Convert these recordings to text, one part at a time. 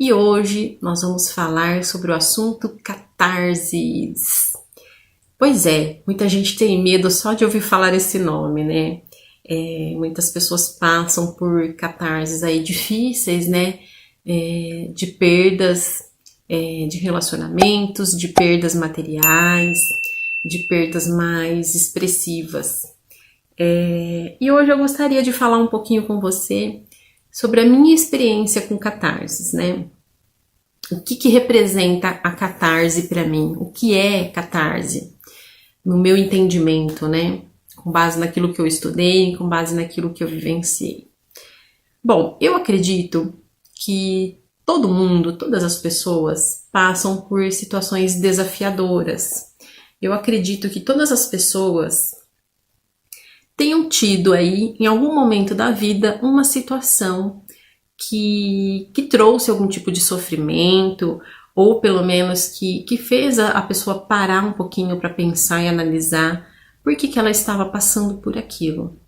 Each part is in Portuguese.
E hoje nós vamos falar sobre o assunto catarses. Pois é, muita gente tem medo só de ouvir falar esse nome, né? Muitas pessoas passam por catarses aí difíceis, né? De perdas de relacionamentos, de perdas materiais, de perdas mais expressivas. E hoje eu gostaria de falar um pouquinho com você sobre a minha experiência com catarses, né? O que representa a catarse para mim? O que é catarse? No meu entendimento, né? Com base naquilo que eu estudei, com base naquilo que eu vivenciei. Bom, eu acredito que todo mundo, todas as pessoas passam por situações desafiadoras. Eu acredito que todas as pessoas tenham tido aí, em algum momento da vida, uma situação que trouxe algum tipo de sofrimento, ou pelo menos que fez a pessoa parar um pouquinho para pensar e analisar por que ela estava passando por aquilo.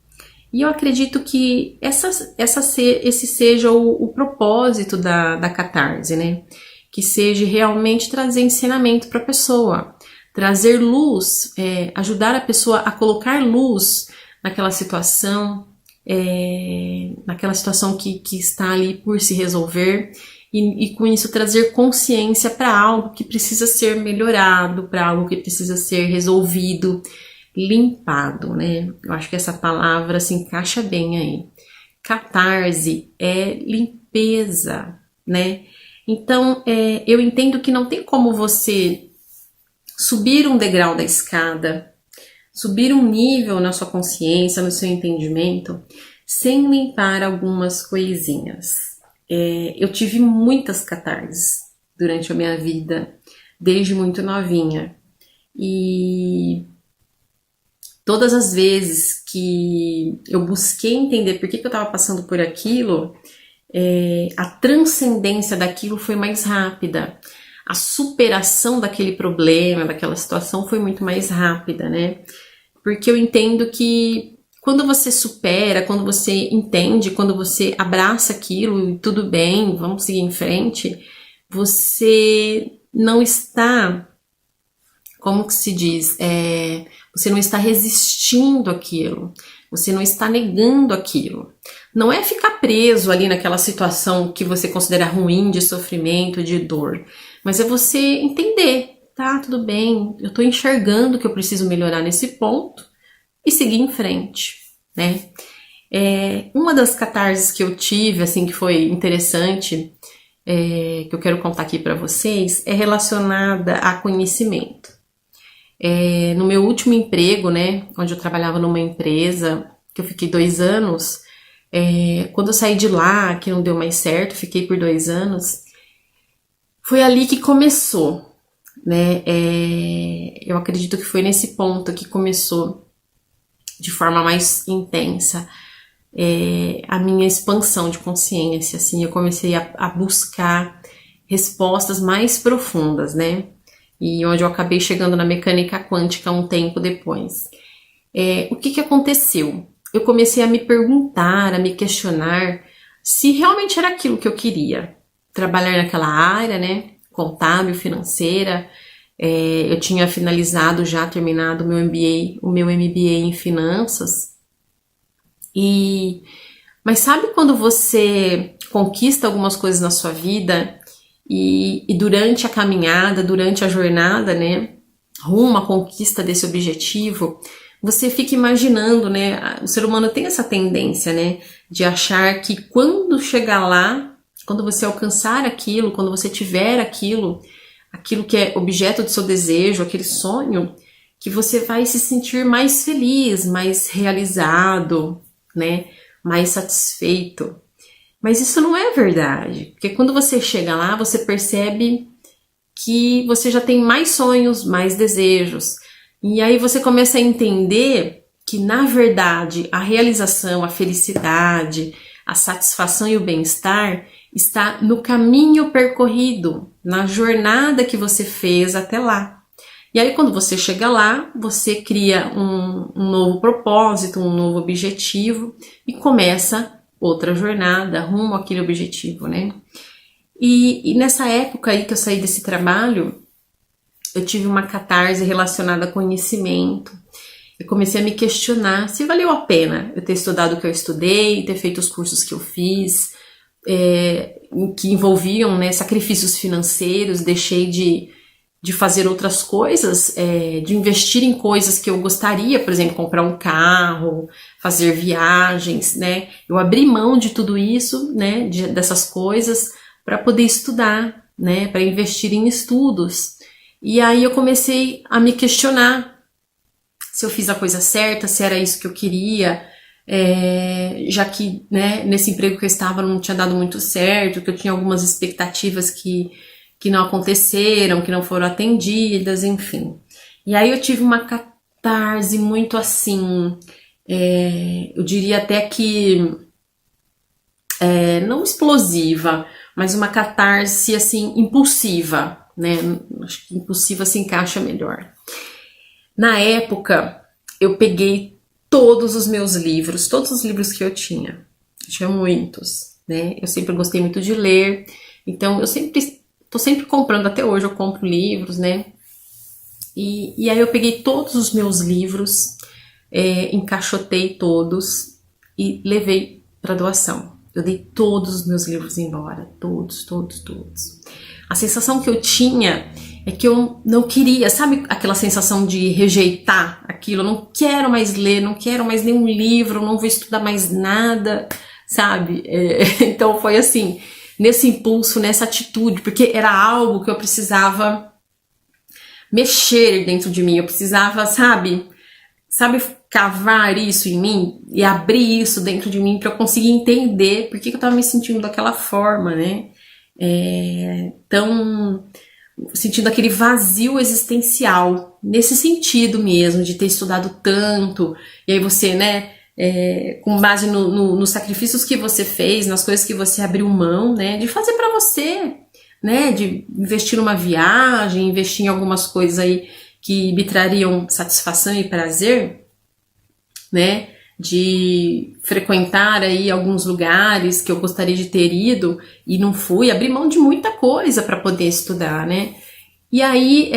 E eu acredito que esse seja o propósito da catarse, né? Que seja realmente trazer ensinamento para a pessoa, trazer luz, ajudar a pessoa a colocar luz naquela situação que está ali por se resolver e com isso trazer consciência para algo que precisa ser melhorado, para algo que precisa ser resolvido, limpado, né? Eu acho que essa palavra se encaixa bem aí. Catarse é limpeza, né? Então, eu entendo que não tem como você subir um degrau da escada, subir um nível na sua consciência, no seu entendimento, sem limpar algumas coisinhas. Eu tive muitas catarses durante a minha vida, desde muito novinha. E todas as vezes que eu busquei entender por que eu estava passando por aquilo, a transcendência daquilo foi mais rápida. A superação daquele problema, daquela situação foi muito mais rápida, né? Porque eu entendo que quando você supera, quando você entende, quando você abraça aquilo e tudo bem, vamos seguir em frente, você não está, como que se diz, você não está resistindo àquilo, você não está negando aquilo. Não é ficar preso ali naquela situação que você considera ruim, de sofrimento, de dor, mas é você entender, tá, tudo bem, eu tô enxergando que eu preciso melhorar nesse ponto e seguir em frente, né? Uma das catarses que eu tive, assim, que foi interessante, que eu quero contar aqui para vocês, é relacionada a conhecimento. No meu último emprego, né, onde eu trabalhava numa empresa, que eu fiquei 2 anos, quando eu saí de lá, que não deu mais certo, fiquei por 2 anos, foi ali que começou, né? Eu acredito que foi nesse ponto que começou de forma mais intensa a minha expansão de consciência, assim, eu comecei a buscar respostas mais profundas, né? E onde eu acabei chegando na mecânica quântica um tempo depois. O que aconteceu? Eu comecei a me perguntar, a me questionar se realmente era aquilo que eu queria. Trabalhar naquela área, né? Contábil, financeira. Eu tinha finalizado, já terminado o meu MBA em finanças. Mas sabe quando você conquista algumas coisas na sua vida e durante a caminhada, durante a jornada, né, rumo à conquista desse objetivo, você fica imaginando, né, o ser humano tem essa tendência, né, de achar que quando chegar lá, quando você alcançar aquilo, quando você tiver aquilo que é objeto do seu desejo, aquele sonho, que você vai se sentir mais feliz, mais realizado, né, mais satisfeito. Mas isso não é verdade, porque quando você chega lá, você percebe que você já tem mais sonhos, mais desejos. E aí você começa a entender que, na verdade, a realização, a felicidade, a satisfação e o bem-estar está no caminho percorrido, na jornada que você fez até lá. E aí quando você chega lá, você cria um novo propósito, um novo objetivo e começa outra jornada rumo àquele objetivo, né? E nessa época aí que eu saí desse trabalho, eu tive uma catarse relacionada a conhecimento. Eu comecei a me questionar se valeu a pena eu ter estudado o que eu estudei, ter feito os cursos que eu fiz, que envolviam, né, sacrifícios financeiros. Deixei de fazer outras coisas, de investir em coisas que eu gostaria, por exemplo, comprar um carro, fazer viagens, né? Eu abri mão de tudo isso, né, dessas coisas, para poder estudar, né, para investir em estudos. E aí eu comecei a me questionar se eu fiz a coisa certa, se era isso que eu queria, já que, né, nesse emprego que eu estava não tinha dado muito certo, que eu tinha algumas expectativas que não aconteceram, que não foram atendidas, enfim. E aí eu tive uma catarse muito assim, eu diria até que, não explosiva, mas uma catarse assim, impulsiva, né? Acho que impulsiva se encaixa melhor. Na época, eu peguei todos os meus livros, todos os livros que eu tinha muitos, né? Eu sempre gostei muito de ler, então eu tô sempre comprando, até hoje eu compro livros, né? E aí eu peguei todos os meus livros, encaixotei todos e levei para doação. Eu dei todos os meus livros embora, todos. A sensação que eu tinha é que eu não queria, sabe aquela sensação de rejeitar aquilo? Eu não quero mais ler, não quero mais nenhum livro, não vou estudar mais nada, sabe? Então foi assim, nesse impulso, nessa atitude, porque era algo que eu precisava mexer dentro de mim, eu precisava, sabe, cavar isso em mim e abrir isso dentro de mim para eu conseguir entender por que eu estava me sentindo daquela forma, né? Então, sentindo aquele vazio existencial, nesse sentido mesmo, de ter estudado tanto, e aí você, né, com base nos sacrifícios que você fez, nas coisas que você abriu mão, né, de fazer para você, né, de investir numa viagem, investir em algumas coisas aí que me trariam satisfação e prazer, né, de frequentar aí alguns lugares que eu gostaria de ter ido e não fui, abri mão de muita coisa para poder estudar, né? E aí,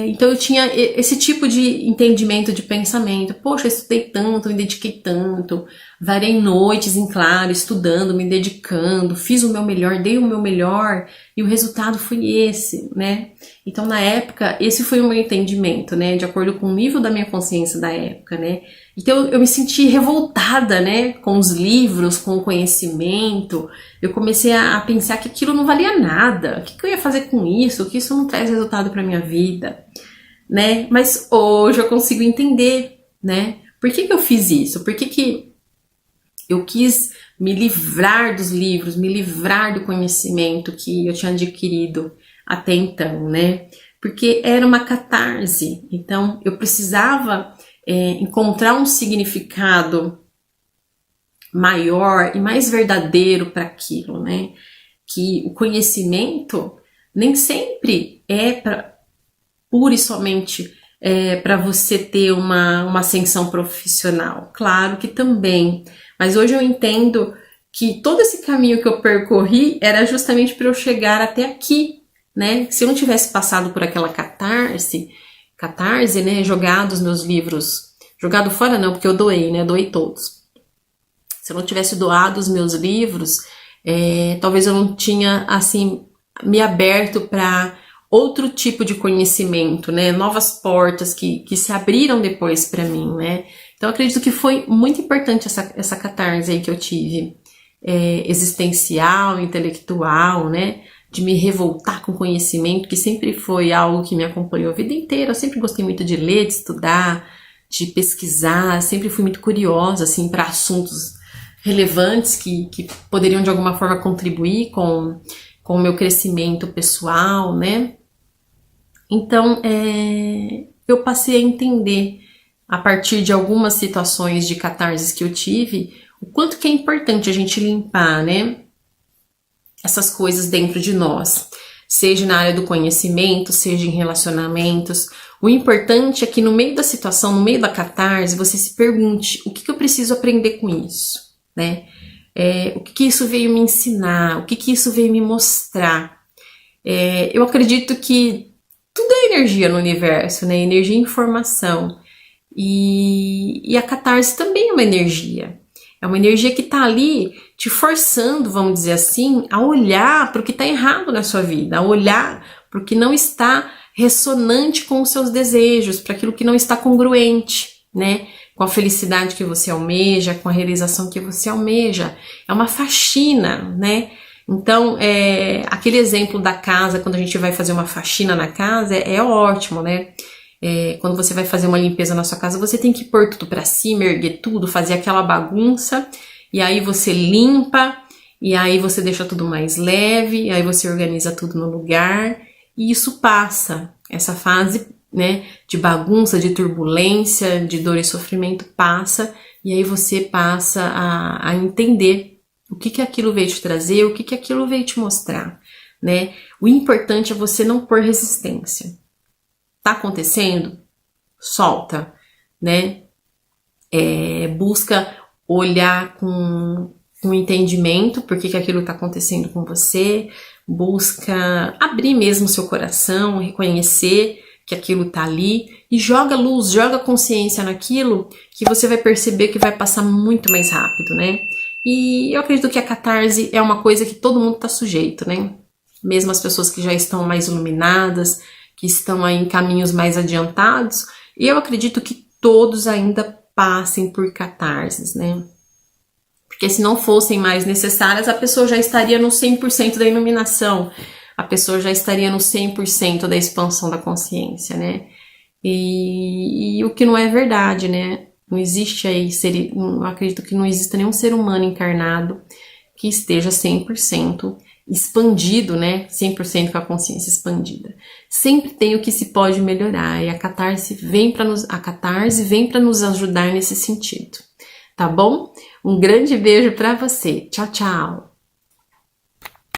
então eu tinha esse tipo de entendimento, de pensamento. Poxa, eu estudei tanto, me dediquei tanto, varei noites em claro, estudando, me dedicando, fiz o meu melhor, dei o meu melhor, e o resultado foi esse, né? Então, na época, esse foi o meu entendimento, né? De acordo com o nível da minha consciência da época, né? Então, eu me senti revoltada, né? Com os livros, com o conhecimento. Eu comecei a pensar que aquilo não valia nada. O que eu ia fazer com isso? Que isso não traz resultado para minha vida, né? Mas hoje eu consigo entender, né? Por que eu fiz isso? Por que eu quis me livrar dos livros, me livrar do conhecimento que eu tinha adquirido até então, né? Porque era uma catarse. Então, eu precisava encontrar um significado maior e mais verdadeiro para aquilo, né? Que o conhecimento nem sempre pura e somente para você ter uma ascensão profissional. Claro que também, mas hoje eu entendo que todo esse caminho que eu percorri era justamente para eu chegar até aqui, né? Se eu não tivesse passado por aquela catarse, né? Jogado os meus livros, jogado fora não, porque eu doei, né? Doei todos. Se eu não tivesse doado os meus livros, talvez eu não tinha, assim, me aberto para outro tipo de conhecimento, né? Novas portas que se abriram depois para mim, né? Então, eu acredito que foi muito importante essa catarse aí que eu tive, existencial, intelectual, né? De me revoltar com conhecimento, que sempre foi algo que me acompanhou a vida inteira. Eu sempre gostei muito de ler, de estudar, de pesquisar, sempre fui muito curiosa, assim, para assuntos relevantes que poderiam, de alguma forma, contribuir com o meu crescimento pessoal, né? Então, eu passei a entender, a partir de algumas situações de catarses que eu tive, o quanto que é importante a gente limpar, né? Essas coisas dentro de nós, seja na área do conhecimento, seja em relacionamentos. O importante é que no meio da situação, no meio da catarse, você se pergunte: o que eu preciso aprender com isso, né? O que isso veio me ensinar? O que isso veio me mostrar? Eu acredito que tudo é energia no universo, né? Energia e informação. E a catarse também é uma energia. É uma energia que está ali te forçando, vamos dizer assim, a olhar para o que está errado na sua vida, a olhar para o que não está ressonante com os seus desejos, para aquilo que não está congruente, né? Com a felicidade que você almeja, com a realização que você almeja. É uma faxina, né? Então, aquele exemplo da casa, quando a gente vai fazer uma faxina na casa, é ótimo, né? Quando você vai fazer uma limpeza na sua casa, você tem que pôr tudo pra cima, erguer tudo, fazer aquela bagunça, e aí você limpa, e aí você deixa tudo mais leve, e aí você organiza tudo no lugar, e isso passa. Essa fase, né, de bagunça, de turbulência, de dor e sofrimento passa, e aí você passa a entender o que aquilo veio te trazer, o que aquilo veio te mostrar, né? O importante é você não pôr resistência. Tá acontecendo? Solta, né? Busca olhar com entendimento por que aquilo tá acontecendo com você, busca abrir mesmo seu coração, reconhecer que aquilo tá ali e joga luz, joga consciência naquilo que você vai perceber que vai passar muito mais rápido, né? E eu acredito que a catarse é uma coisa que todo mundo tá sujeito, né? Mesmo as pessoas que já estão mais iluminadas, que estão aí em caminhos mais adiantados, e eu acredito que todos ainda passem por catarses, né? Porque se não fossem mais necessárias, a pessoa já estaria no 100% da iluminação, a pessoa já estaria no 100% da expansão da consciência, né? E o que não é verdade, né? Não existe aí, eu acredito que não exista nenhum ser humano encarnado que esteja 100% expandido, né? 100% com a consciência expandida. Sempre tem o que se pode melhorar e a catarse vem para nos ajudar nesse sentido. Tá bom? Um grande beijo para você. Tchau, tchau.